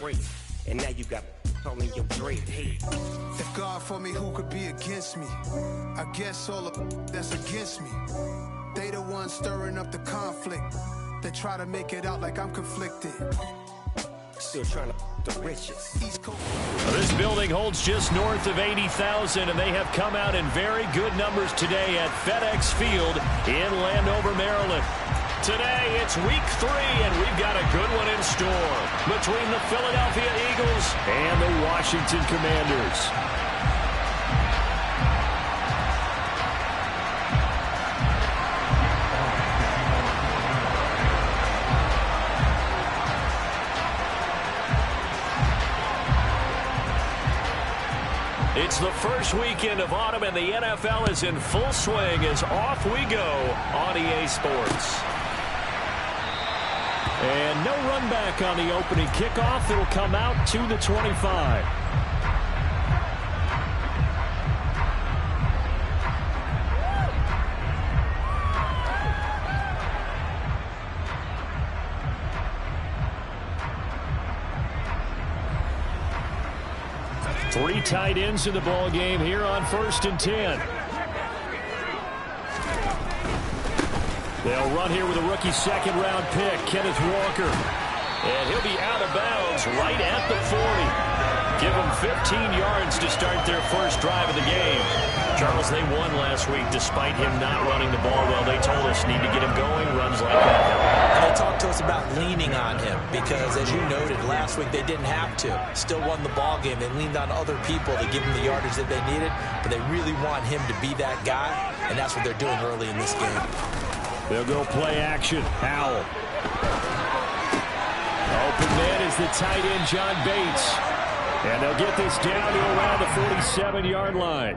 great. And now you got all in your dread. Hey. If God for me, who could be against me? I guess all of that's against me. They the ones stirring up the conflict. They try to make it out like I'm conflicted. Still trying to the richest. This building holds just north of 80,000, and they have come out in very good numbers today at FedEx Field in Landover, Maryland. Today, it's week 3, and we've got a good one in store between the Philadelphia Eagles and the Washington Commanders. It's the first weekend of autumn, and the NFL is in full swing as off we go on EA Sports. And no run back on the opening kickoff. It'll come out to the 25. Three tight ends in the ball game here on 1st and 10. They'll run here with a rookie second-round pick, Kenneth Walker. And he'll be out of bounds right at the 40. Give them 15 yards to start their first drive of the game. Charles, they won last week despite him not running the ball well. They told us need to get him going, runs like that. They talked to us about leaning on him because, as you noted, last week they didn't have to. Still won the ball game. They leaned on other people to give him the yardage that they needed, but they really want him to be that guy, and that's what they're doing early in this game. They'll go play action. Howell. Open man is the tight end, John Bates. And they'll get this down to around the 47-yard line.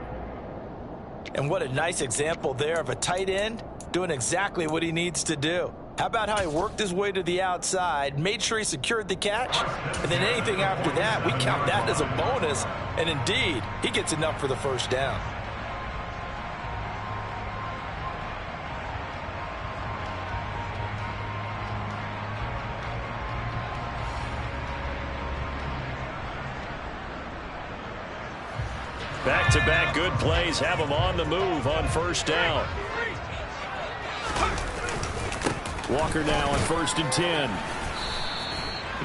And what a nice example there of a tight end doing exactly what he needs to do. How about how he worked his way to the outside, made sure he secured the catch, and then anything after that, we count that as a bonus. And indeed, he gets enough for the first down. Back-to-back good plays have them on the move on first down. Walker now on 1st and 10.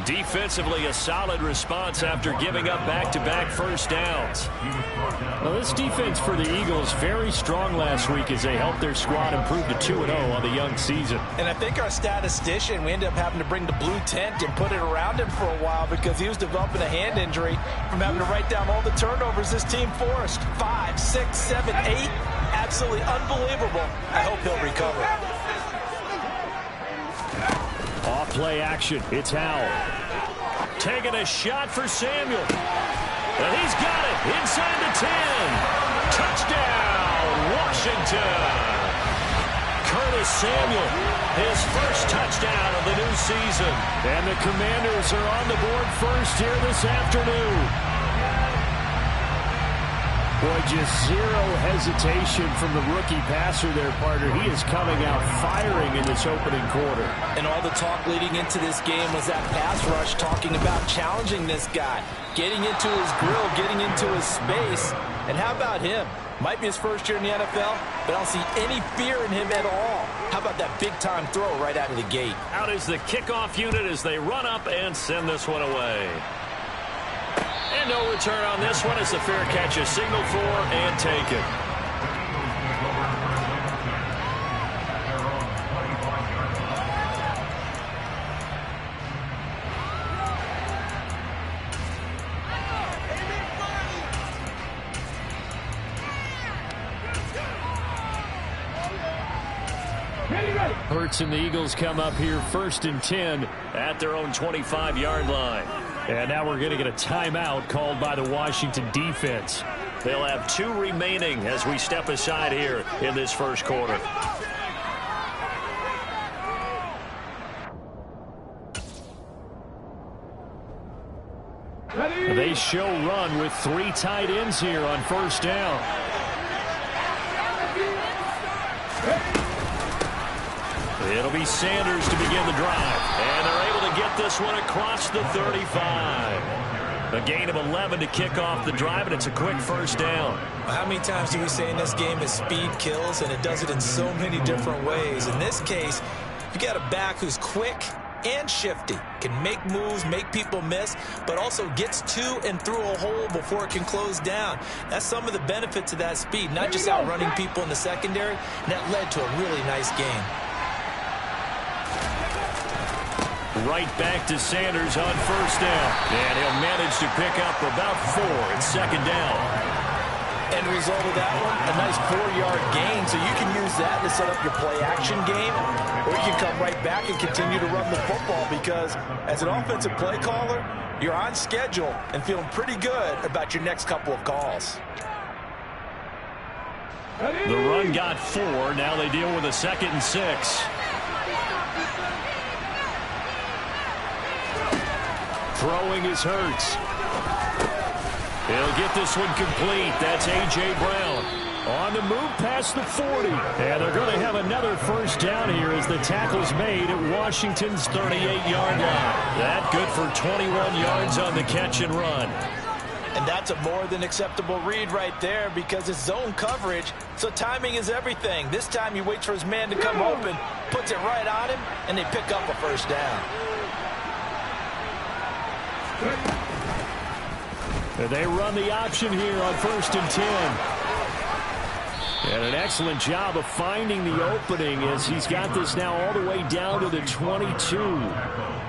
Defensively, a solid response after giving up back-to-back first downs. Well, this defense for the Eagles very strong last week as they helped their squad improve to 2-0 on the young season. And I think our statistician, we ended up having to bring the blue tent and put it around him for a while because he was developing a hand injury from having to write down all the turnovers this team forced. 5, 6, 7, 8. Absolutely unbelievable. I hope he'll recover. Off play action. It's Howell. Taking a shot for Samuel. And he's got it inside the 10. Touchdown, Washington. Curtis Samuel, his first touchdown of the new season. And the Commanders are on the board first here this afternoon. Boy, just zero hesitation from the rookie passer there, partner. He is coming out firing in this opening quarter. And all the talk leading into this game was that pass rush talking about challenging this guy, getting into his grill, getting into his space. And how about him? Might be his first year in the NFL, but I don't see any fear in him at all. How about that big-time throw right out of the gate? Out is the kickoff unit as they run up and send this one away. And no return on this one as the fair catch is signaled for and taken. Hurts and the Eagles come up here 1st and 10 at their own 25-yard line. And now we're going to get a timeout called by the Washington defense. They'll have 2 remaining as we step aside here in this first quarter. They show run with 3 tight ends here on first down. It'll be Sanders to begin the drive. And they're able to get this one across the 35. A gain of 11 to kick off the drive, and it's a quick first down. How many times do we say in this game is speed kills, and it does it in so many different ways. In this case, you got a back who's quick and shifty, can make moves, make people miss, but also gets to and through a hole before it can close down. That's some of the benefits of that speed, not just outrunning people in the secondary, and that led to a really nice game. Right back to Sanders on first down. And he'll manage to pick up about 4 in second down. End result of that one, a nice 4-yard gain. So you can use that to set up your play-action game, or you can come right back and continue to run the football because as an offensive play caller, you're on schedule and feeling pretty good about your next couple of calls. The run got 4. Now they deal with a 2nd and 6. Throwing is Hurts. He'll get this one complete. That's A.J. Brown. On the move past the 40. And they're going to have another first down here as the tackle's made at Washington's 38-yard line. That good for 21 yards on the catch and run. And that's a more than acceptable read right there because it's zone coverage, so timing is everything. This time he waits for his man to come open, puts it right on him, and they pick up a first down. They run the option here on 1st and 10. And an excellent job of finding the opening as he's got this now all the way down to the 22.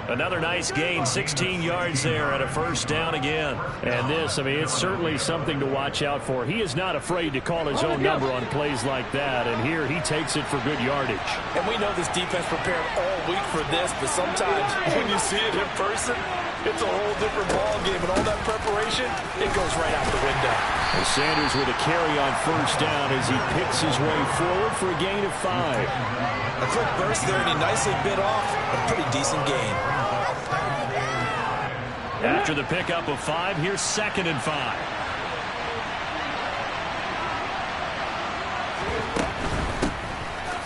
Another nice gain, 16 yards there and a first down again. And this, I mean, it's certainly something to watch out for. He is not afraid to call his own number on plays like that. And here he takes it for good yardage. And we know this defense prepared all week for this, but sometimes when you see it in person, it's a whole different ball game, and all that preparation, it goes right out the window. And Sanders with a carry on first down as he picks his way forward for a gain of 5. A quick burst there, and he nicely bit off a pretty decent gain. After the pickup of 5, here's 2nd and 5.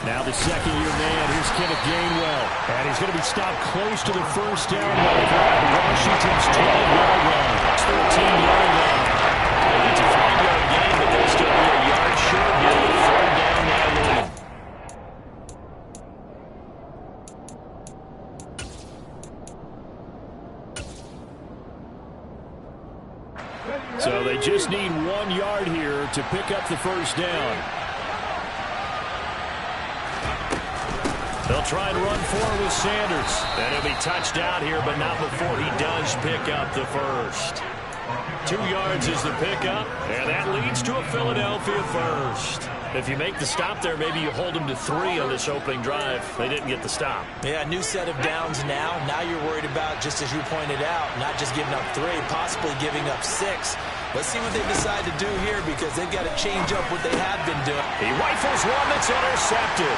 Now the second-year man, here's Kenneth Gainwell. And he's going to be stopped close to the first down marker at Washington's 12-yard line. 13-yard line. It's a 5-yard gain, but they'll still be a yard short here with 3rd down now leading. So they just need 1 yard here to pick up the first down. They'll try and run forward with Sanders. And he'll be touched out here, but not before he does pick up the first. 2 yards is the pickup, and that leads to a Philadelphia first. If you make the stop there, maybe you hold them to 3 on this opening drive. They didn't get the stop. Yeah, new set of downs now. Now you're worried about, just as you pointed out, not just giving up 3, possibly giving up 6. Let's see what they decide to do here because they've got to change up what they have been doing. He rifles one that's intercepted.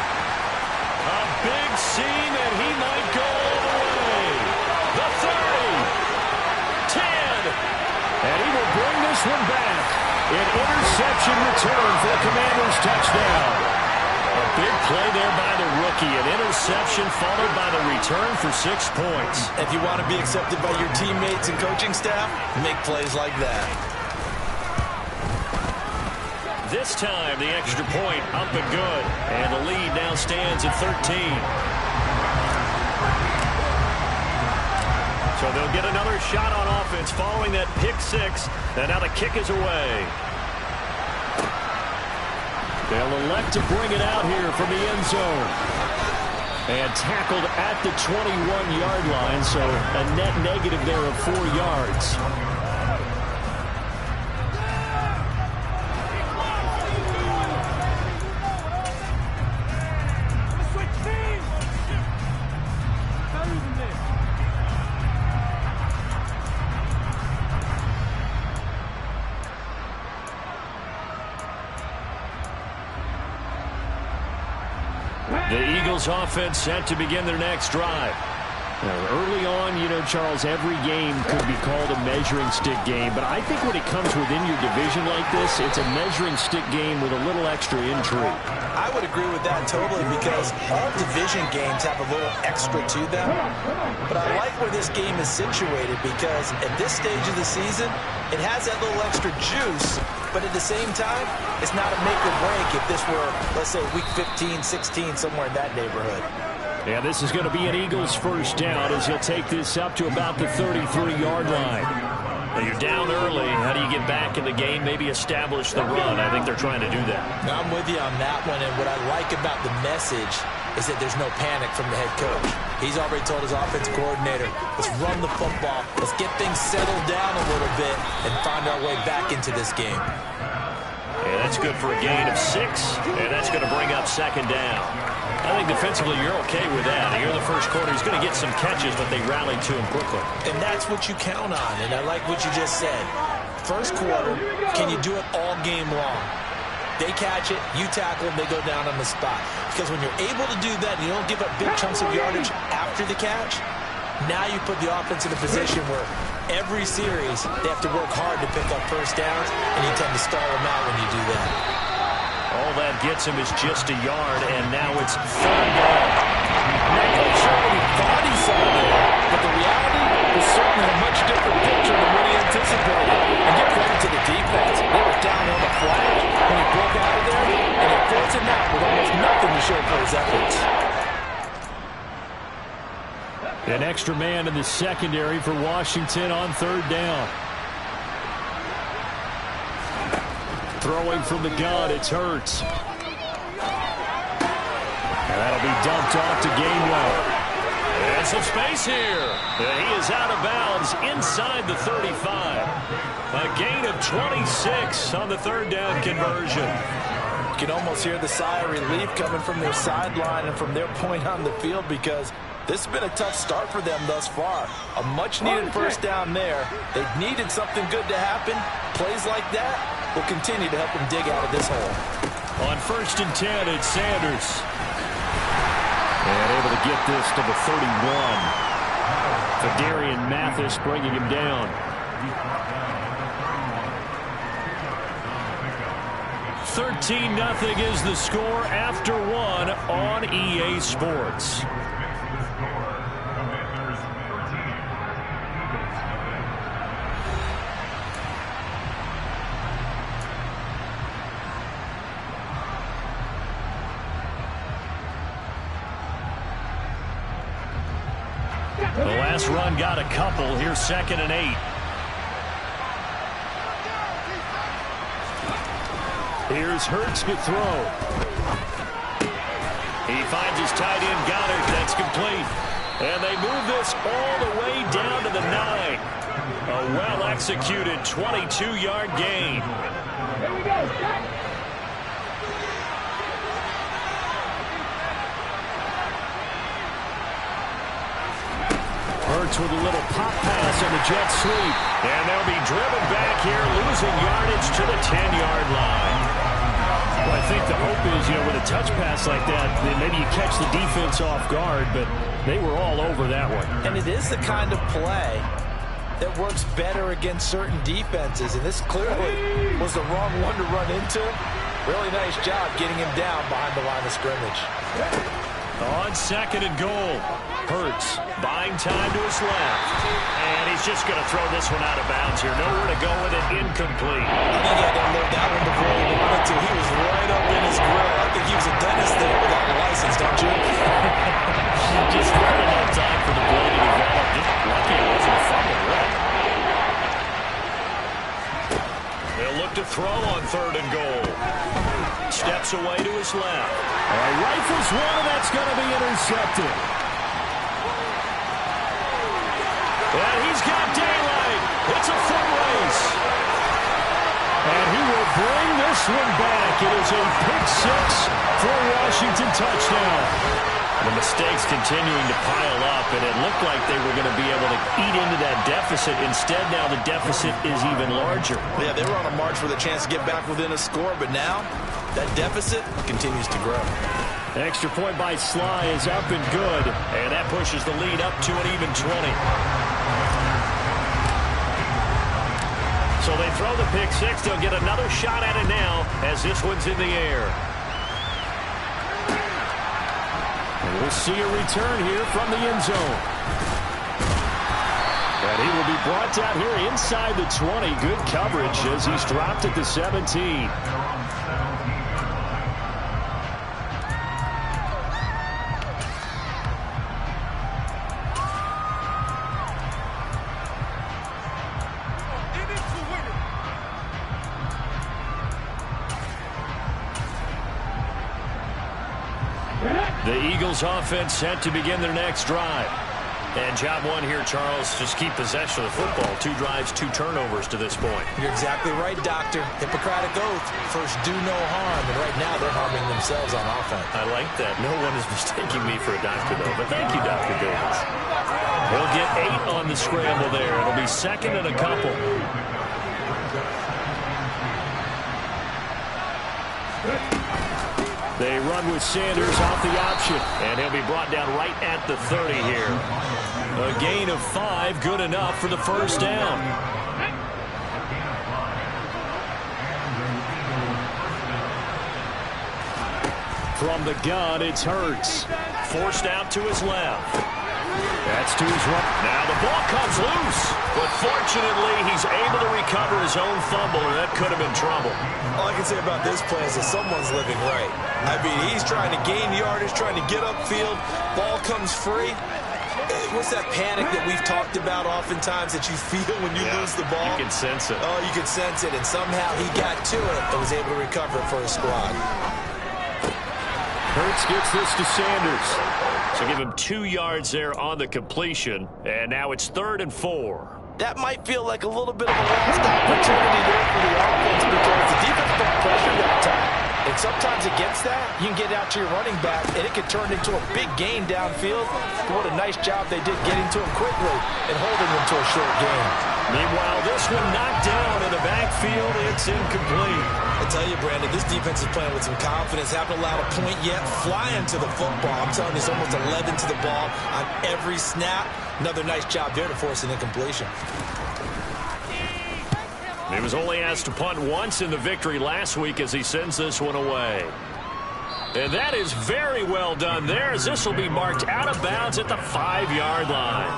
A big seam, and he might go all the way. The 30, 10, and he will bring this one back. An interception return for the Commanders' touchdown. A big play there by the rookie. An interception followed by the return for 6 points. If you want to be accepted by your teammates and coaching staff, make plays like that. This time, the extra point up and good. And the lead now stands at 13. So they'll get another shot on offense following that pick 6. And now the kick is away. They'll elect to bring it out here from the end zone. And tackled at the 21-yard line, so a net negative there of 4 yards. The Eagles offense set to begin their next drive. Early on, you know, Charles, every game could be called a measuring stick game. But I think when it comes within your division like this, it's a measuring stick game with a little extra intrigue. I would agree with that totally because all division games have a little extra to them. But I like where this game is situated because at this stage of the season, it has that little extra juice. But at the same time, it's not a make or break if this were, let's say, week 15, 16, somewhere in that neighborhood. Yeah, this is going to be an Eagles first down as he'll take this up to about the 33-yard line. Well, you're down early. How do you get back in the game? Maybe establish the run. I think they're trying to do that. Now, I'm with you on that one, and what I like about the message is that there's no panic from the head coach. He's already told his offensive coordinator, let's run the football, let's get things settled down a little bit and find our way back into this game. Yeah, that's good for a gain of 6, and that's going to bring up second down. I think defensively you're okay with that. Here in the first quarter, he's going to get some catches, but they rallied to him quickly. And that's what you count on, and I like what you just said. First quarter, can you do it all game long? They catch it, you tackle them, they go down on the spot. Because when you're able to do that and you don't give up big chunks of yardage after the catch, now you put the offense in a position where every series they have to work hard to pick up first downs, and you tend to stall them out when you do that. All that gets him is just a yard, and now it's third down. Not quite sure what he thought he saw there, but the reality was certainly a much different picture than what he anticipated. And give credit to the defense. They were down on the flash when he broke out of there, and he forced him out with almost nothing to show for his efforts. An extra man in the secondary for Washington on third down. Throwing from the gun, it's Hurts. And that'll be dumped off to Gainwell. And some space here. He is out of bounds inside the 35. A gain of 26 on the third down conversion. You can almost hear the sigh of relief coming from their sideline and from their point on the field because this has been a tough start for them thus far. A much-needed first down there. They needed something good to happen. Plays like that will continue to help them dig out of this hole. On 1st and 10, it's Sanders. And able to get this to the 31. Fadarian Mathis bringing him down. 13-0 is the score after 1 on EA Sports. The last run got a couple. Here's 2nd and 8. Here's Hurts to throw. He finds his tight end, Gotw. That's complete. And they move this all the way down to the 9. A well-executed 22-yard gain. Here we go. Hurts with a little pop pass on the jet sweep. And they'll be driven back here, losing yardage to the 10-yard line. Well, I think the hope is, you know, with a touch pass like that, maybe you catch the defense off guard, but they were all over that one. And it is the kind of play that works better against certain defenses, and this clearly was the wrong one to run into. Really nice job getting him down behind the line of scrimmage. On 2nd and goal, Hurts buying time to his left. And he's just going to throw this one out of bounds here. Nowhere to go with it, incomplete. I think he had to unload that one before he wanted to. He was right up in his grill. I think he was a dentist there without a license, don't you? Just not enough time for the play to develop. Just lucky it wasn't fumbled, right? They'll look to throw on 3rd and goal. Steps away to his left. Rifles one, and that's going to be intercepted. And he's got daylight. It's a foot race. And he will bring this one back. It is a pick 6 for a Washington touchdown. The mistakes continuing to pile up, and it looked like they were going to be able to eat into that deficit. Instead, now the deficit is even larger. Yeah, they were on a march with a chance to get back within a score, but now that deficit continues to grow. Extra point by Sly is up and good, and that pushes the lead up to an even 20. So they throw the pick six. They'll get another shot at it now as this one's in the air. And we'll see a return here from the end zone. And he will be brought down here inside the 20. Good coverage as he's dropped at the 17. The Eagles offense set to begin their next drive. And job one here, Charles, just keep possession of the football. 2 drives, 2 turnovers to this point. You're exactly right, Doctor. Hippocratic oath. First, do no harm. And right now, they're harming themselves on offense. I like that. No one is mistaking me for a doctor, though. But thank you, Dr. Davis. He'll get 8 on the scramble there. It'll be second and a couple. They run with Sanders off the option, and he'll be brought down right at the 30 here. A gain of 5, good enough for the first down. From the gun, it's Hurts. Forced out to his left. That's to his right. Now the ball comes loose, but fortunately he's able to recover his own fumble, or that could have been trouble. All I can say about this play is that someone's living right. I mean, he's trying to gain yardage, trying to get upfield. Ball comes free. What's that panic that we've talked about oftentimes that you feel when you lose the ball? You can sense it. Oh, you can sense it, and somehow he got to it and was able to recover it for his squad. Hurts gets this to Sanders. So give him 2 yards there on the completion, and now it's 3rd and 4. That might feel like a little bit of a lost opportunity there for the offense because the defense put pressure that time. And sometimes against that, you can get out to your running back, and it can turn into a big gain downfield. What a nice job they did getting to him quickly and holding him to a short gain. Meanwhile, this one knocked down in the backfield. It's incomplete. I tell you, Brandon, this defense is playing with some confidence. Haven't allowed a point yet. Flying to the football. I'm telling you, it's almost 11 to the ball on every snap. Another nice job there to force an incompletion. He was only asked to punt once in the victory last week as he sends this one away. And that is very well done there as this will be marked out of bounds at the 5-yard line.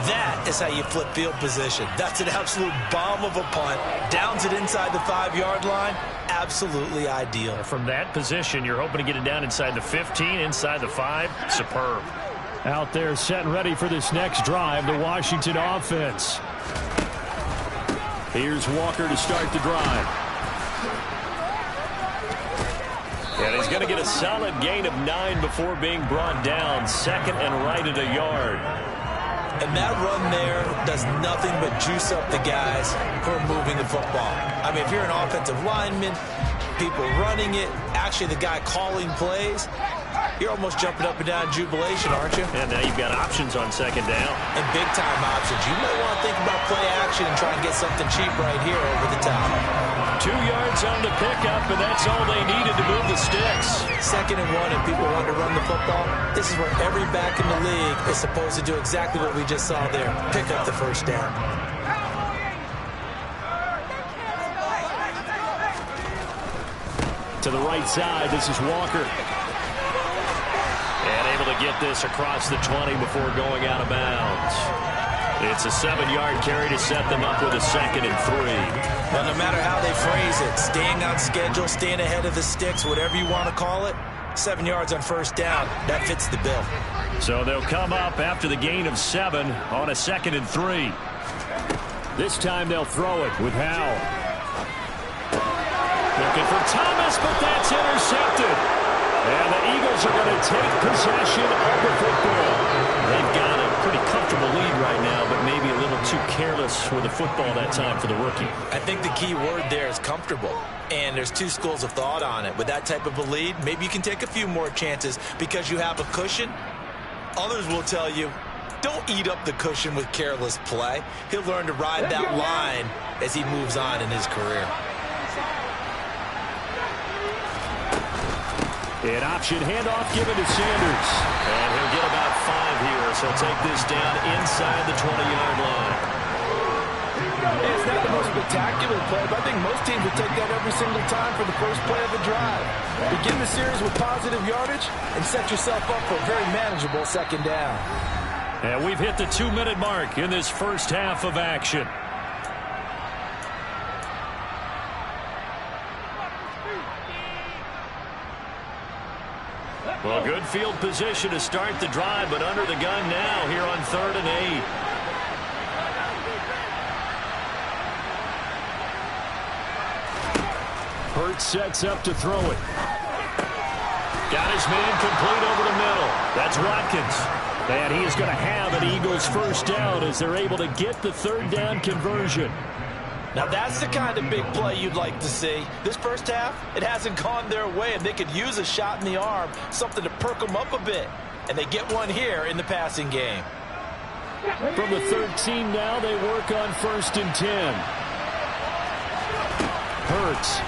That is how you flip field position. That's an absolute bomb of a punt. Downs it inside the 5-yard line. Absolutely ideal. From that position, you're hoping to get it down inside the 15, inside the 5. Superb. Out there set and ready for this next drive, the Washington offense. Here's Walker to start the drive. And he's going to get a solid gain of 9 before being brought down. 2nd and right at a yard. And that run there does nothing but juice up the guys who are moving the football. I mean, if you're an offensive lineman, people running it, actually the guy calling plays, you're almost jumping up and down in jubilation, aren't you? And now you've got options on 2nd down. And big-time options. You might want to think about play action and try and get something cheap right here over the top. 2 yards on the pickup, and that's all they needed to move the sticks. 2nd and 1, and people want to run the football. This is where every back in the league is supposed to do exactly what we just saw there. Pick up the first down. To the right side, this is Walker. And able to get this across the 20 before going out of bounds. It's a 7-yard carry to set them up with a 2nd and 3. Well, no matter how they phrase it, staying on schedule, staying ahead of the sticks, whatever you want to call it, 7 yards on first down, that fits the bill. So they'll come up after the gain of 7 on a 2nd and 3. This time they'll throw it with Howell. Looking for Thomas, but that's intercepted. And the Eagles are going to take possession of the football. They've got a pretty comfortable lead right now, but maybe a little too careless with the football that time for the rookie. I think the key word there is comfortable. And there's 2 schools of thought on it. With that type of a lead, maybe you can take a few more chances because you have a cushion. Others will tell you, don't eat up the cushion with careless play. He'll learn to ride that line as he moves on in his career. An option handoff given to Sanders. And he'll get about 5 here, so he'll take this down inside the 20-yard line. It's not the most spectacular play, but I think most teams would take that every single time for the first play of the drive. Begin the series with positive yardage and set yourself up for a very manageable second down. And we've hit the 2-minute mark in this first half of action. Well, good field position to start the drive, but under the gun now here on 3rd and 8. Hurts sets up to throw it. Got his man complete over the middle. That's Watkins. And he is going to have an Eagles first down as they're able to get the 3rd down conversion. Now that's the kind of big play you'd like to see. This first half, it hasn't gone their way, and they could use a shot in the arm, something to perk them up a bit. And they get one here in the passing game. From the 13 now, they work on 1st and 10. Hurts.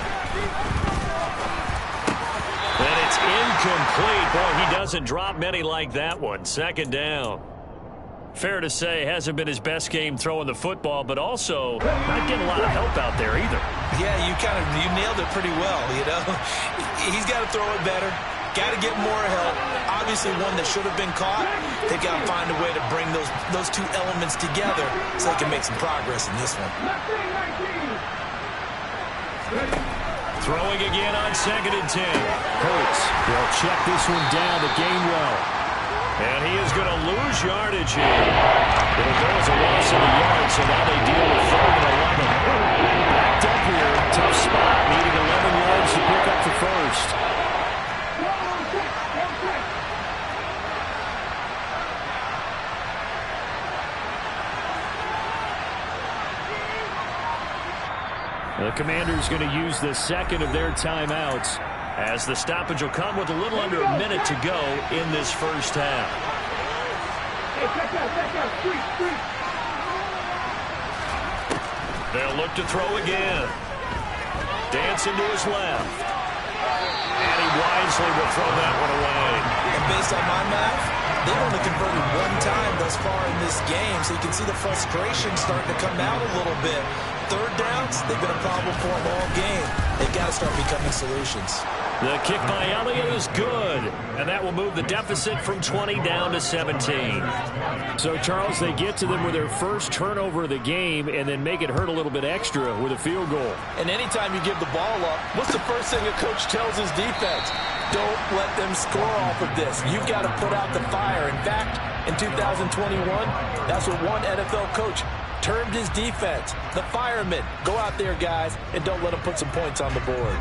And it's incomplete. Boy, he doesn't drop many like that one. 2nd down. Fair to say, hasn't been his best game throwing the football, but also not getting a lot of help out there either. Yeah, you nailed it pretty well, you know. He's got to throw it better. Got to get more help. Obviously one that should have been caught. They've got to find a way to bring those two elements together so they can make some progress in this one. Throwing again on 2nd and 10. Hurts. They'll check this one down to Gainwell. And he is going to lose yardage here. It'll go as a loss of a yard, so now they deal with 3rd and 11. Backed up here, tough spot, needing 11 yards to pick up the first. The Commanders going to use the 2nd of their timeouts, as the stoppage will come with a little under a minute to go in this first half. They'll look to throw again. Dancing to his left. And he wisely will throw that one away. And based on my math, they've only converted one time thus far in this game, so you can see the frustration starting to come out a little bit. 3rd downs, they've been a problem for them all game. They've got to start becoming solutions. The kick by Elliott is good, and that will move the deficit from 20 down to 17. So, Charles, they get to them with their first turnover of the game and then make it hurt a little bit extra with a field goal. And anytime you give the ball up, what's the first thing a coach tells his defense? Don't let them score off of this. You've got to put out the fire. In fact, in 2021, that's what one NFL coach termed his defense. The firemen. Go out there, guys, and don't let them put some points on the board.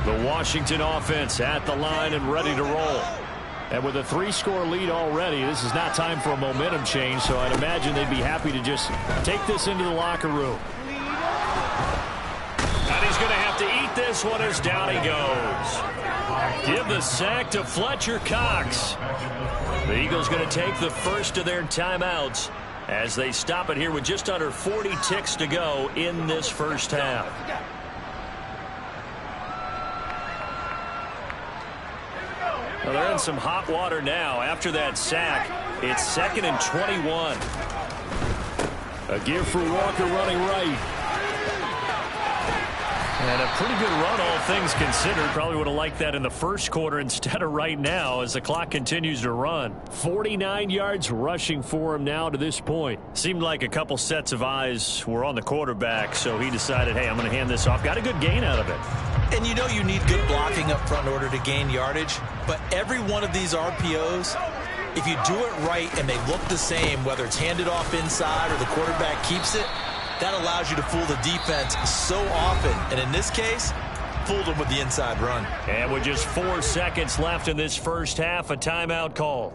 The Washington offense at the line and ready to roll. And with a 3-score lead already, this is not time for a momentum change, so I'd imagine they'd be happy to just take this into the locker room. And he's going to have to eat this one as down he goes. Give the sack to Fletcher Cox. The Eagles going to take the first of their timeouts as they stop it here with just under 40 ticks to go in this first half. Well, they're in some hot water now. After that sack, it's 2nd and 21. A give for Walker running right. And a pretty good run, all things considered. Probably would have liked that in the first quarter instead of right now as the clock continues to run. 49 yards rushing for him now to this point. Seemed like a couple sets of eyes were on the quarterback, so he decided, hey, I'm going to hand this off. Got a good gain out of it. And you know you need good blocking up front in order to gain yardage. But every one of these RPOs, if you do it right and they look the same, whether it's handed off inside or the quarterback keeps it, that allows you to fool the defense so often. And in this case, fooled them with the inside run. And with just 4 seconds left in this first half, a timeout call.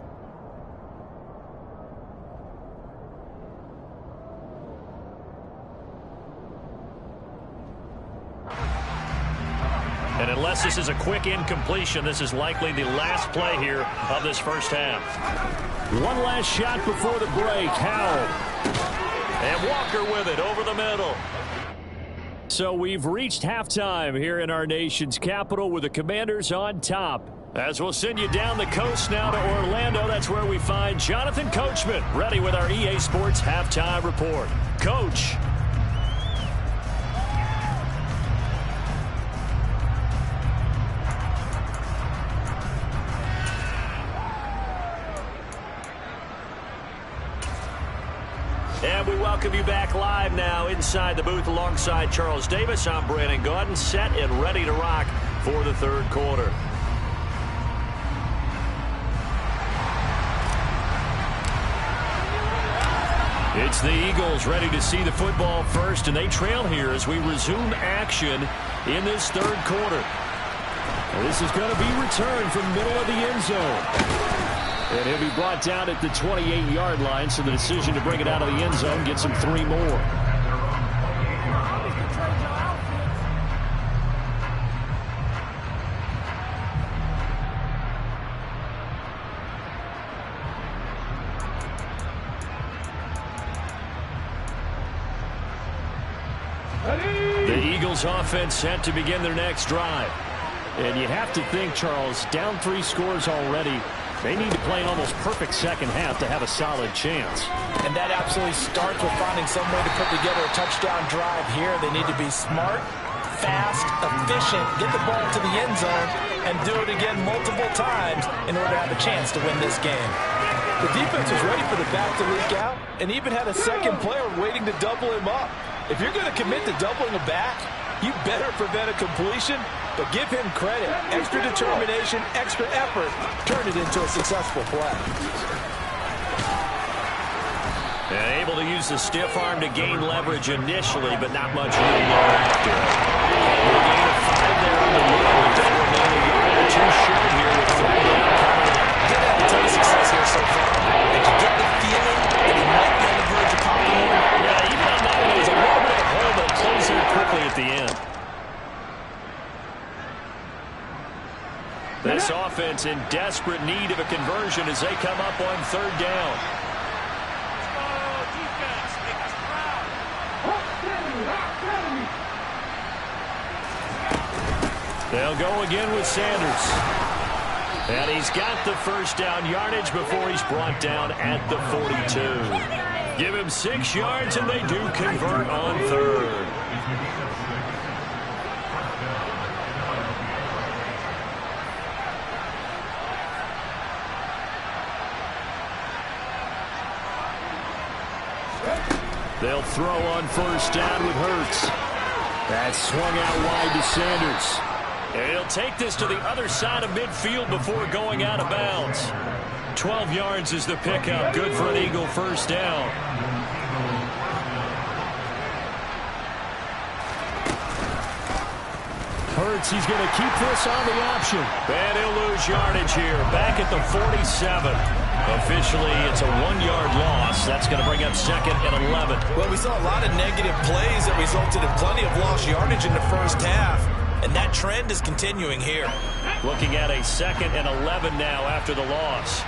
And unless this is a quick incompletion, this is likely the last play here of this first half. One last shot before the break. Howell. And Walker with it over the middle. So we've reached halftime here in our nation's capital with the Commanders on top. As we'll send you down the coast now to Orlando, that's where we find Jonathan Coachman ready with our EA Sports Halftime Report. Coach. And we welcome you back live now inside the booth alongside Charles Davis. I'm Brandon Gotw, set and ready to rock for the third quarter. It's the Eagles ready to see the football first, and they trail here as we resume action in this third quarter. This is going to be returned from the middle of the end zone. And he'll be brought down at the 28-yard line, so the decision to bring it out of the end zone gets him 3 more. The Eagles offense set to begin their next drive. And you have to think, Charles, down 3 scores already. They need to play an almost perfect second half to have a solid chance. And that absolutely starts with finding some way to put together a touchdown drive here. They need to be smart, fast, efficient, get the ball to the end zone, and do it again multiple times in order to have a chance to win this game. The defense was ready for the back to leak out and even had a second player waiting to double him up. If you're going to commit to doubling a back, you better prevent a completion, but give him credit. Extra determination, extra effort, turn it into a successful play. And able to use the stiff arm to gain leverage initially, but not much room thereafter. A gain of 5 there on the road. That remaining yard or 2 short here with 3 down coming. Didn't have a ton of success here so far. Did you get the feeling that he might be on the verge of popping in? Yeah, even on that one, there was a little bit of hole, but closing quickly at the end. This offense in desperate need of a conversion as they come up on 3rd down. They'll go again with Sanders. And he's got the first down yardage before he's brought down at the 42. Give him 6 yards, and they do convert on 3rd. They'll throw on 1st down with Hurts. That swung out wide to Sanders. And he'll take this to the other side of midfield before going out of bounds. 12 yards is the pickup. Good for an Eagle 1st down. Hurts, he's going to keep this on the option. And he'll lose yardage here. Back at the 47. Officially, it's a 1-yard loss. That's going to bring up 2nd and 11. Well, we saw a lot of negative plays that resulted in plenty of lost yardage in the first half, and that trend is continuing here. Looking at a 2nd and 11 now after the loss.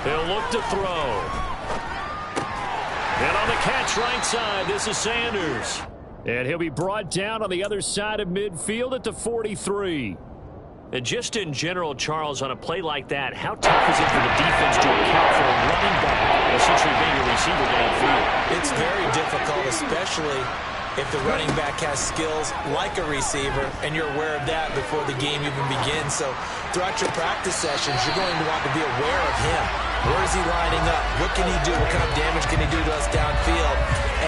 He'll look to throw. And on the catch right side, this is Sanders. And he'll be brought down on the other side of midfield at the 43. And just in general, Charles, on a play like that, how tough is it for the defense to account for a running back essentially being a receiver downfield? It's very difficult, especially if the running back has skills like a receiver, and you're aware of that before the game even begins. So throughout your practice sessions, you're going to want to be aware of him. Where is he lining up? What can he do? What kind of damage can he do to us downfield?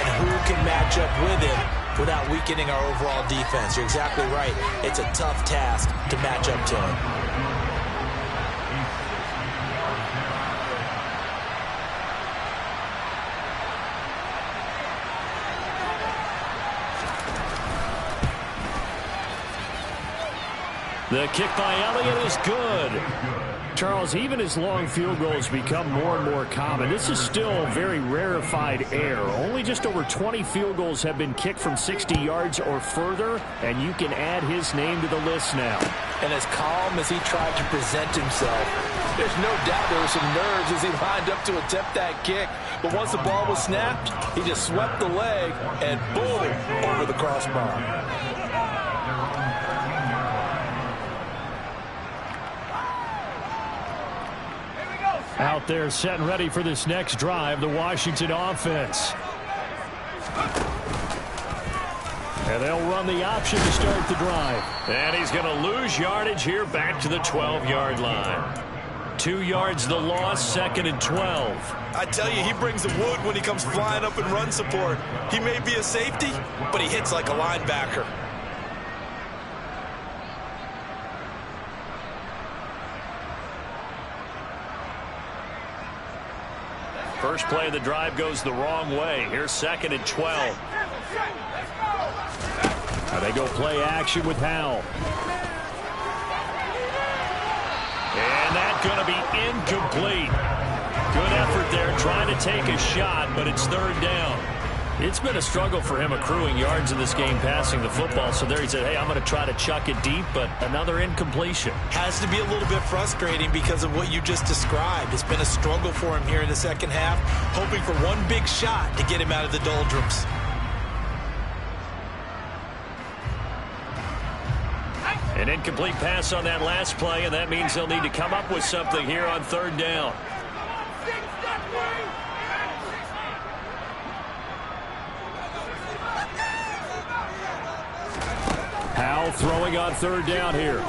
And who can match up with him without weakening our overall defense? You're exactly right. It's a tough task to match up to him. The kick by Elliott is good. Charles, even as long field goals become more and more common, this is still very rarefied air. Only just over 20 field goals have been kicked from 60 yards or further, and you can add his name to the list now. And as calm as he tried to present himself, there's no doubt there were some nerves as he lined up to attempt that kick. But once the ball was snapped, he just swept the leg and boom, over the crossbar. Out there set and ready for this next drive, the Washington offense. And they'll run the option to start the drive. And he's going to lose yardage here back to the 12-yard line. 2 yards the loss, 2nd and 12. I tell you, he brings the wood when he comes flying up in run support. He may be a safety, but he hits like a linebacker. First play of the drive goes the wrong way. Here's 2nd and 12. Now they go play action with Howell. And that's going to be incomplete. Good effort there trying to take a shot, but it's 3rd down. It's been a struggle for him accruing yards in this game passing the football. So there he said, hey, I'm going to try to chuck it deep, but another incompletion. Has to be a little bit frustrating because of what you just described. It's been a struggle for him here in the second half, hoping for one big shot to get him out of the doldrums. An incomplete pass on that last play, and that means they'll need to come up with something here on 3rd down. Howell throwing on 3rd down here.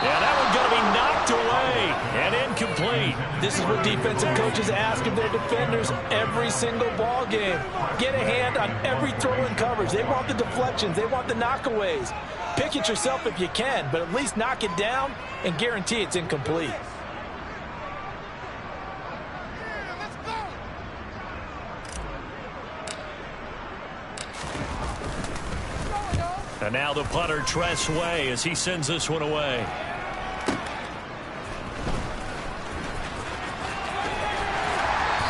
Yeah, that one's going to be knocked away and incomplete. This is what defensive coaches ask of their defenders every single ball game. Get a hand on every throw in coverage. They want the deflections. They want the knockaways. Pick it yourself if you can, but at least knock it down and guarantee it's incomplete. And now the punter, Tress Way, as he sends this one away.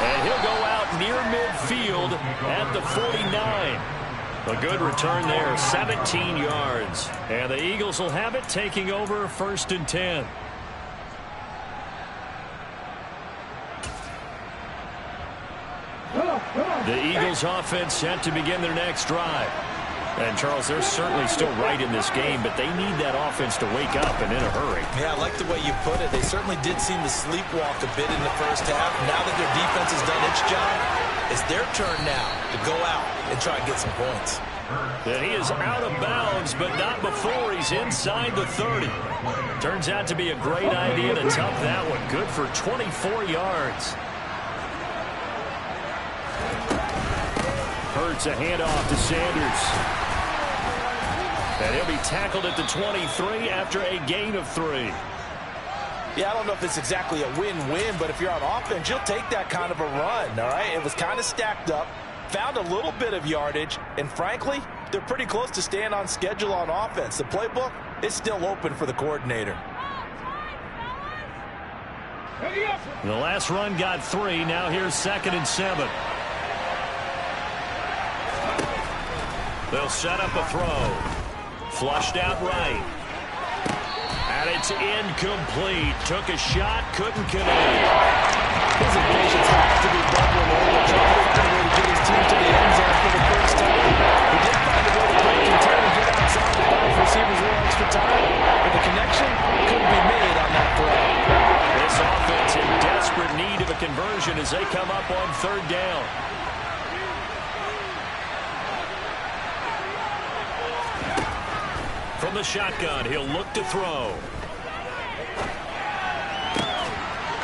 And he'll go out near midfield at the 49. A good return there, 17 yards. And the Eagles will have it, taking over 1st and 10. The Eagles offense set to begin their next drive. And, Charles, they're certainly still right in this game, but they need that offense to wake up and in a hurry. Yeah, I like the way you put it. They certainly did seem to sleepwalk a bit in the first half. Now that their defense has done its job, it's their turn now to go out and try and get some points. And he is out of bounds, but not before he's inside the 30. Turns out to be a great idea to tuck that one. Good for 24 yards. Hurts a handoff to Sanders. And he'll be tackled at the 23 after a gain of 3. Yeah, I don't know if it's exactly a win-win, but if you're on offense, you'll take that kind of a run, all right? It was kind of stacked up, found a little bit of yardage, and frankly, they're pretty close to staying on schedule on offense. The playbook is still open for the coordinator. The last run got 3. Now here's 2nd and 7. They'll set up a throw. Flushed out right. And it's incomplete. Took a shot, couldn't connect. His impatience has to be bubbling over. Trying to find a way to get his team to the end zone for the first time. He did find a way to break contain and get outside the ball for receivers a little extra time. But the connection couldn't be made on that throw. This offense in desperate need of a conversion as they come up on 3rd down. From the shotgun, he'll look to throw.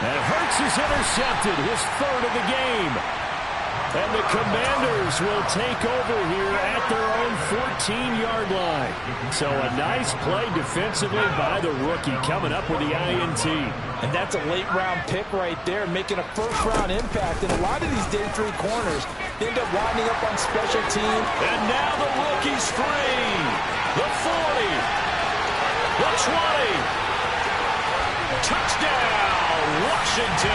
And Hurts is intercepted, his 3rd of the game. And the Commanders will take over here at their own 14-yard line. So a nice play defensively by the rookie coming up with the INT. And that's a late-round pick right there, making a first-round impact. And a lot of these day 3 corners end up winding up on special teams. And now the rookie's free. The 40. The 20. Touchdown, Washington!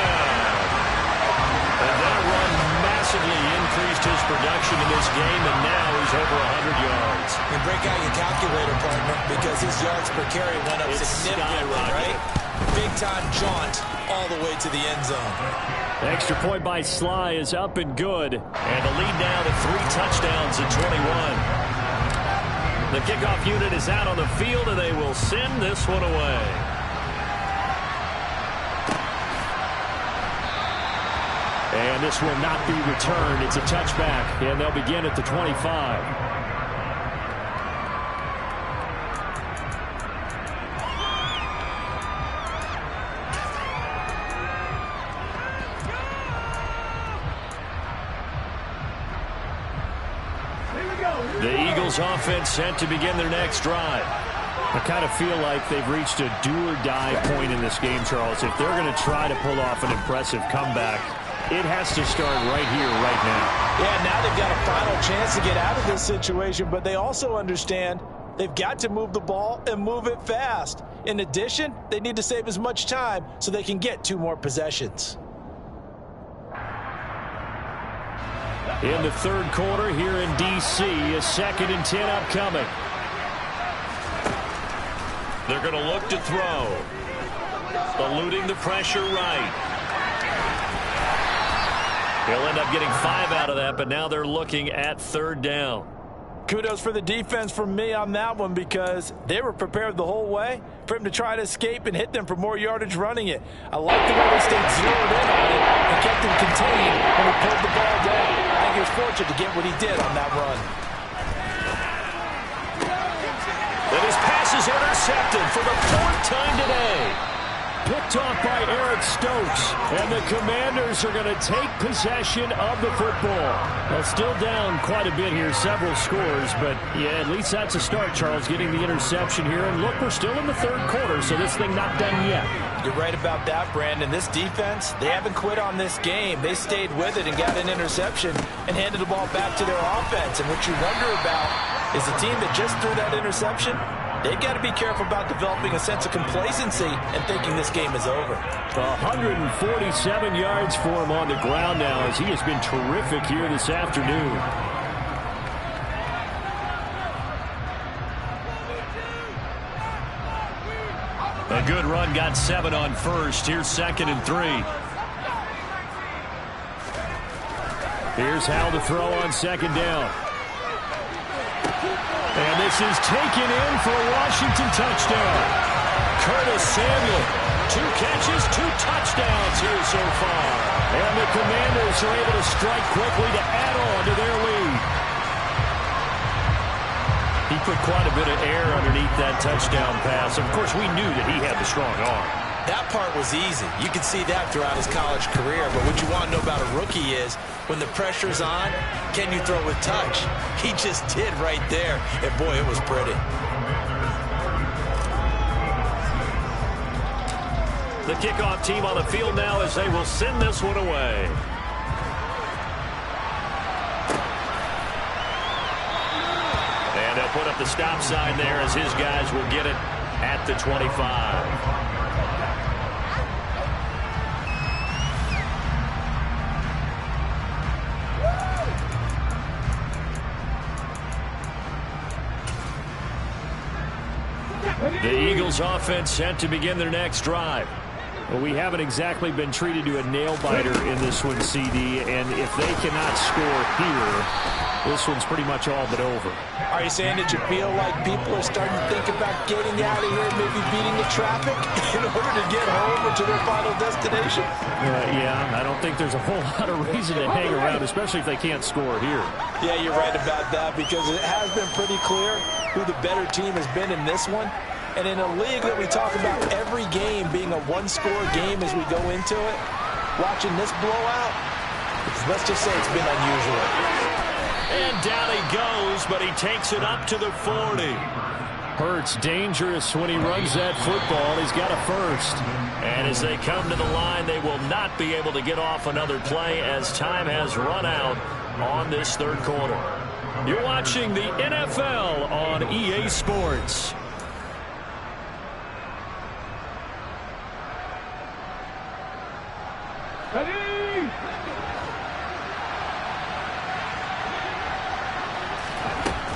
And that run massively increased his production in this game, and now he's over 100 yards. And break out your calculator, partner, because his yards per carry went up significantly, right? Big-time jaunt all the way to the end zone. The extra point by Sly is up and good. And the lead now to 3 touchdowns at 21. The kickoff unit is out on the field, and they will send this one away. And this will not be returned. It's a touchback, and they'll begin at the 25. The Eagles offense set to begin their next drive. I kind of feel like they've reached a do-or-die point in this game, Charles. If they're going to try to pull off an impressive comeback, it has to start right here, right now. Yeah, now they've got a final chance to get out of this situation, but they also understand they've got to move the ball and move it fast. In addition, they need to save as much time so they can get 2 more possessions. In the third quarter here in D.C., a 2nd and 10 upcoming. They're going to look to throw. Eluding the pressure right. He'll end up getting 5 out of that, but now they're looking at 3rd down. Kudos for the defense from me on that one, because they were prepared the whole way for him to try to escape and hit them for more yardage running it. I like the way they stayed zeroed in on it and kept him contained when he pulled the ball down. I think he was fortunate to get what he did on that run. And his pass is intercepted for the 4th time today. Picked off by Eric Stokes. And the Commanders are going to take possession of the football. Well, still down quite a bit here, several scores. But, yeah, at least that's a start, Charles, getting the interception here. And, look, we're still in the 3rd quarter, so this thing not done yet. You're right about that, Brandon. This defense, they haven't quit on this game. They stayed with it and got an interception and handed the ball back to their offense. And what you wonder about is the team that just threw that interception, they've got to be careful about developing a sense of complacency and thinking this game is over. 147 yards for him on the ground now, as he has been terrific here this afternoon. A good run, got 7 on first. Here's 2nd and 3. Here's Hal to throw on 2nd down. And this is taken in for a Washington touchdown. Curtis Samuel, 2 catches, 2 touchdowns here so far. And the Commanders are able to strike quickly to add on to their lead. He put quite a bit of air underneath that touchdown pass. Of course, we knew that he had the strong arm. That part was easy. You could see that throughout his college career. But what you want to know about a rookie is when the pressure's on, can you throw with touch? He just did right there. And, boy, it was pretty. The kickoff team on the field now as they will send this one away. And they'll put up the stop sign there as his guys will get it at the 25. The Eagles offense set to begin their next drive. Well, we haven't exactly been treated to a nail-biter in this one, CD, and if they cannot score here, this one's pretty much all but over. Are you saying that you feel like people are starting to think about getting out of here, maybe beating the traffic in order to get home or to their final destination? Yeah, I don't think there's a whole lot of reason to hang around, especially if they can't score here. Yeah, you're right about that, because it has been pretty clear who the better team has been in this one. And in a league that we talk about every game being a one-score game as we go into it, watching this blowout, let's just say it's been unusual. And down he goes, but he takes it up to the 40. Hurts dangerous when he runs that football. He's got a first. And as they come to the line, they will not be able to get off another play as time has run out on this 3rd quarter. You're watching the NFL on EA Sports.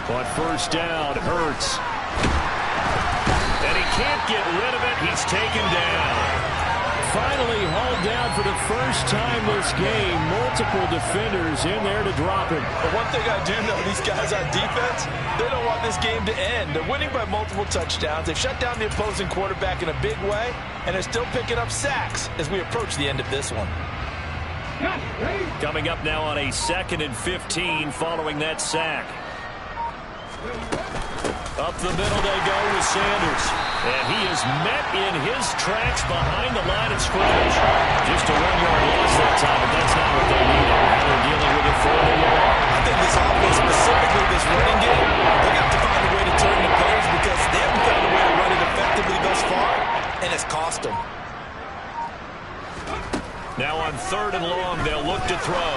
On first down, Hurts. And he can't get rid of it. He's taken down. Finally hauled down for the first time this game. Multiple defenders in there to drop him. But one thing I do know, these guys on defense, they don't want this game to end. They're winning by multiple touchdowns. They've shut down the opposing quarterback in a big way, and they're still picking up sacks as we approach the end of this one. Coming up now on a 2nd and 15 following that sack. Up the middle they go with Sanders. And he is met in his tracks behind the line of scrimmage. Just a 1-yard loss that time, but that's not what they needed. Now they're dealing with it for the long. I think this offense, specifically this running game, they got to find a way to turn the players because they haven't found a way to run it effectively thus far, and it's cost them. Now on 3rd and long, they'll look to throw.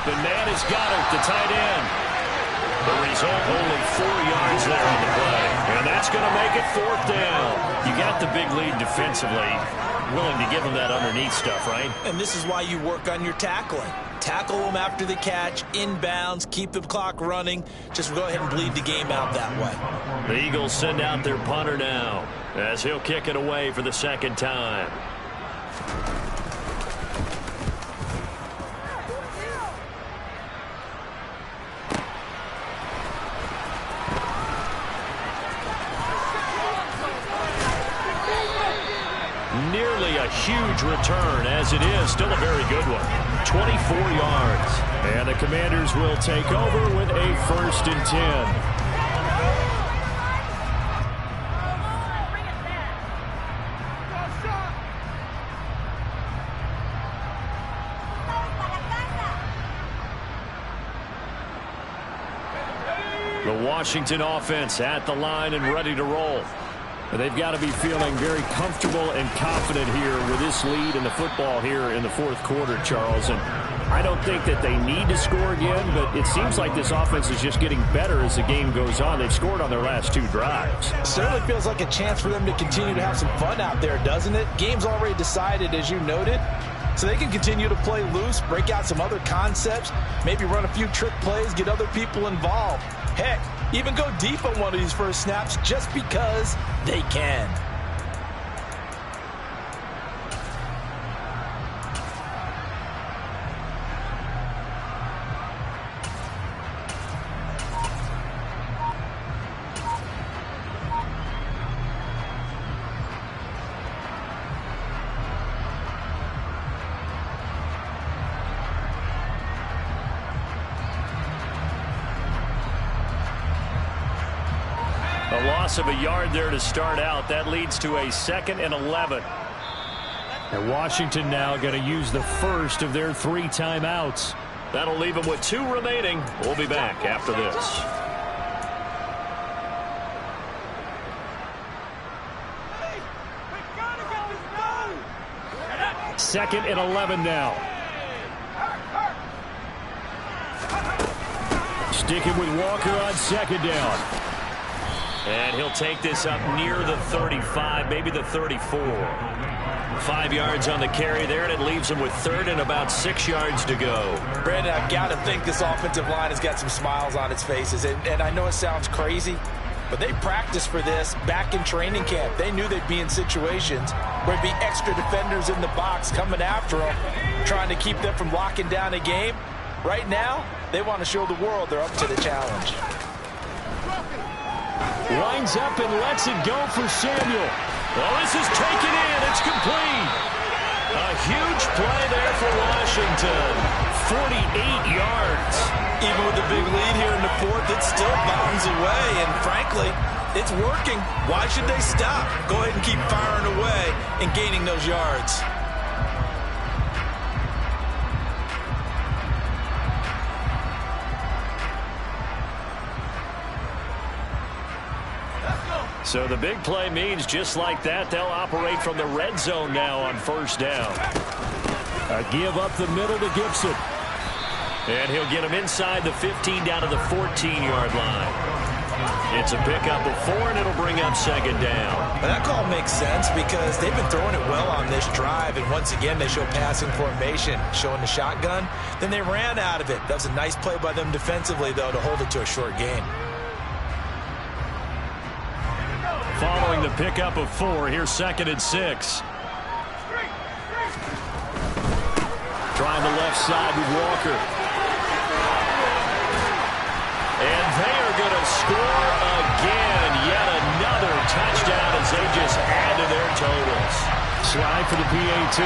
Open man is Gotw, the tight end. The result, only 4 yards there on the play. And that's going to make it 4th down. You got the big lead defensively. Willing to give them that underneath stuff, right? And this is why you work on your tackling. Tackle them after the catch, inbounds, keep the clock running. Just go ahead and bleed the game out that way. The Eagles send out their punter now as he'll kick it away for the 2nd time. Nearly a huge return, as it is still a very good one. 24 yards. And the Commanders will take over with a 1st and 10. The Washington offense at the line and ready to roll. They've got to be feeling very comfortable and confident here with this lead in the football here in the 4th quarter, Charles. And I don't think that they need to score again, but it seems like this offense is just getting better as the game goes on. They've scored on their last 2 drives. Certainly feels like a chance for them to continue to have some fun out there, doesn't it? Game's already decided, as you noted. So they can continue to play loose, break out some other concepts, maybe run a few trick plays, get other people involved. Heck, even go deep on one of these first snaps just because they can. A loss of a yard there to start out. That leads to a 2nd and 11. And Washington now going to use the first of their 3 timeouts. That'll leave them with 2 remaining. We'll be back after this. Second and 11 now. Sticking with Walker on 2nd down. And he'll take this up near the 35, maybe the 34. 5 yards on the carry there, and it leaves him with 3rd and about 6 yards to go. Brandon, I've got to think this offensive line has got some smiles on its faces. And I know it sounds crazy, but they practiced for this back in training camp. They knew they'd be in situations where there'd be extra defenders in the box coming after them, trying to keep them from locking down a game. Right now, they want to show the world they're up to the challenge. Lines up and lets it go for Samuel. Well, this is taken in. It's complete. A huge play there for Washington. 48 yards. Even with the big lead here in the 4th, it still bounds away. And frankly, it's working. Why should they stop? Go ahead and keep firing away and gaining those yards. So the big play means just like that, they'll operate from the red zone now on 1st down. A give up the middle to Gibson. And he'll get him inside the 15 down to the 14-yard line. It's a pickup of 4, and it'll bring up second down. Well, that call makes sense because they've been throwing it well on this drive, and once again they show passing formation, showing the shotgun. Then they ran out of it. That was a nice play by them defensively, though, to hold it to a short gain. Following the pickup of 4, here's 2nd and 6. Trying the left side with Walker. And they are going to score again. Yet another touchdown as they just add to their totals. Slide for the PAT.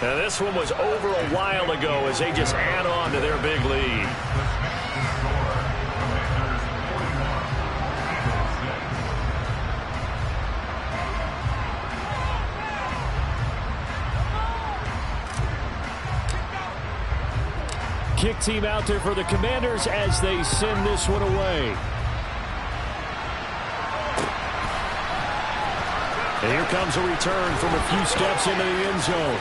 Now this one was over a while ago as they just add on to their big lead. Kick team out there for the Commanders as they send this one away. And here comes a return from a few steps into the end zone.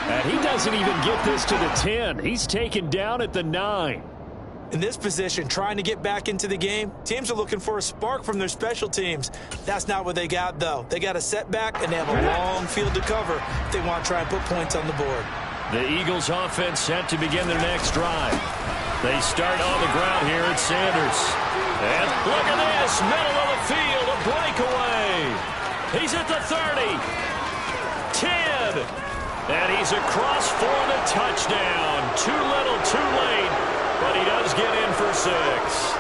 And he doesn't even get this to the 10. He's taken down at the 9. In this position, trying to get back into the game, teams are looking for a spark from their special teams. That's not what they got, though. They got a setback, and they have a long field to cover if they want to try and put points on the board. The Eagles offense set to begin their next drive. They start on the ground here at Sanders. And look at this, middle of the field, a breakaway. He's at the 30, 10, and he's across for the touchdown. Too little, too late, but he does get in for 6.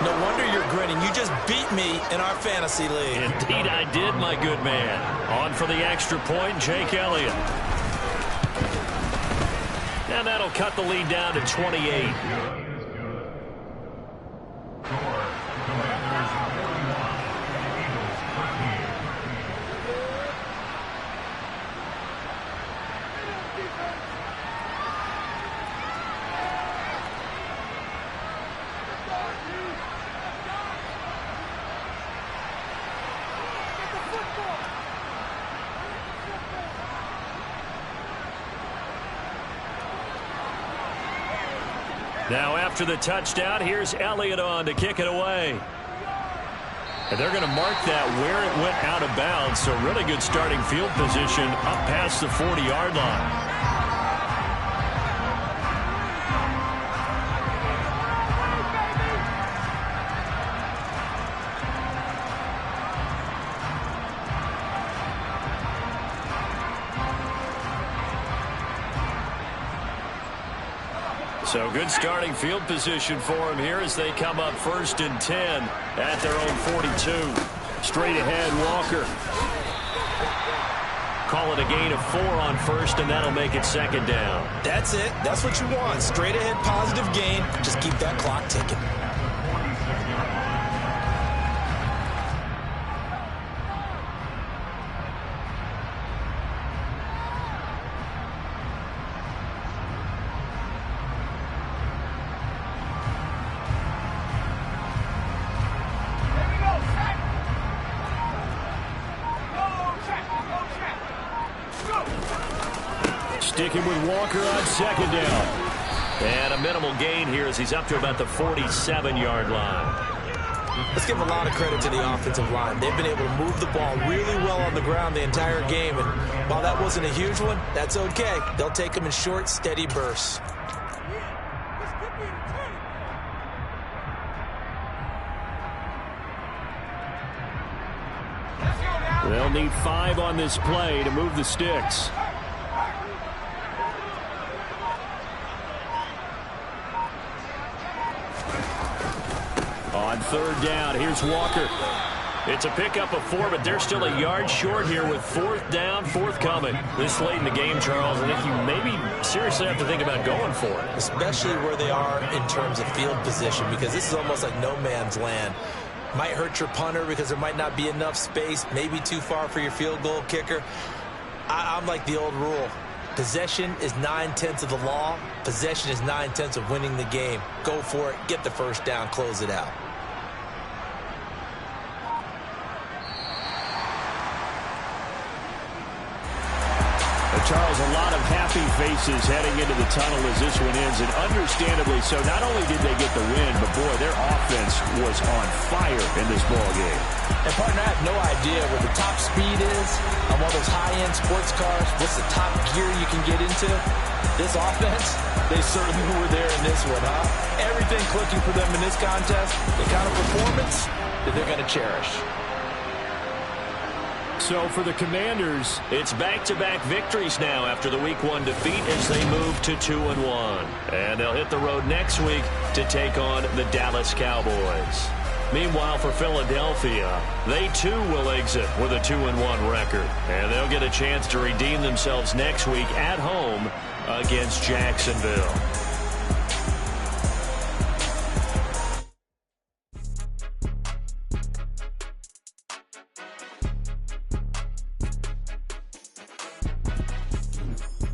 No wonder you're grinning. You just beat me in our fantasy league. Indeed I did, my good man. On for the extra point, Jake Elliott. And that'll cut the lead down to 28. Now after the touchdown, here's Elliott on to kick it away. And they're going to mark that where it went out of bounds, so really good starting field position up past the 40-yard line. So good starting field position for him here as they come up 1st and 10 at their own 42. Straight ahead, Walker. Call it a gain of 4 on 1st, and that'll make it 2nd down. That's it. That's what you want. Straight ahead, positive gain. Just keep that clock ticking. Sticking with Walker on 2nd down. And a minimal gain here as he's up to about the 47-yard line. Let's give a lot of credit to the offensive line. They've been able to move the ball really well on the ground the entire game. And while that wasn't a huge one, that's okay. They'll take them in short, steady bursts. They'll need 5 on this play to move the sticks. On 3rd down, here's Walker. It's a pickup of 4, but they're still a yard short here with 4th down, 4th coming. This late in the game, Charles, I think you maybe seriously have to think about going for it. Especially where they are in terms of field position, because this is almost like no man's land. Might hurt your punter because there might not be enough space, maybe too far for your field goal kicker. I'm like the old rule. Possession is 9/10 of the law. Possession is 9/10 of winning the game. Go for it. Get the 1st down. Close it out. A Charles, a lot of happy faces heading into the tunnel as this one ends, and understandably so. Not only did they get the win, but boy, their offense was on fire in this ball game. And partner, I have no idea what the top speed is on one of those high-end sports cars. What's the top gear you can get into? This offense, they certainly were there in this one, huh? Everything clicking for them in this contest, the kind of performance that they're going to cherish. So for the Commanders, it's back-to-back victories now after the Week 1 defeat as they move to 2-1. And they'll hit the road next week to take on the Dallas Cowboys. Meanwhile, for Philadelphia, they too will exit with a 2-1 record. And they'll get a chance to redeem themselves next week at home against Jacksonville.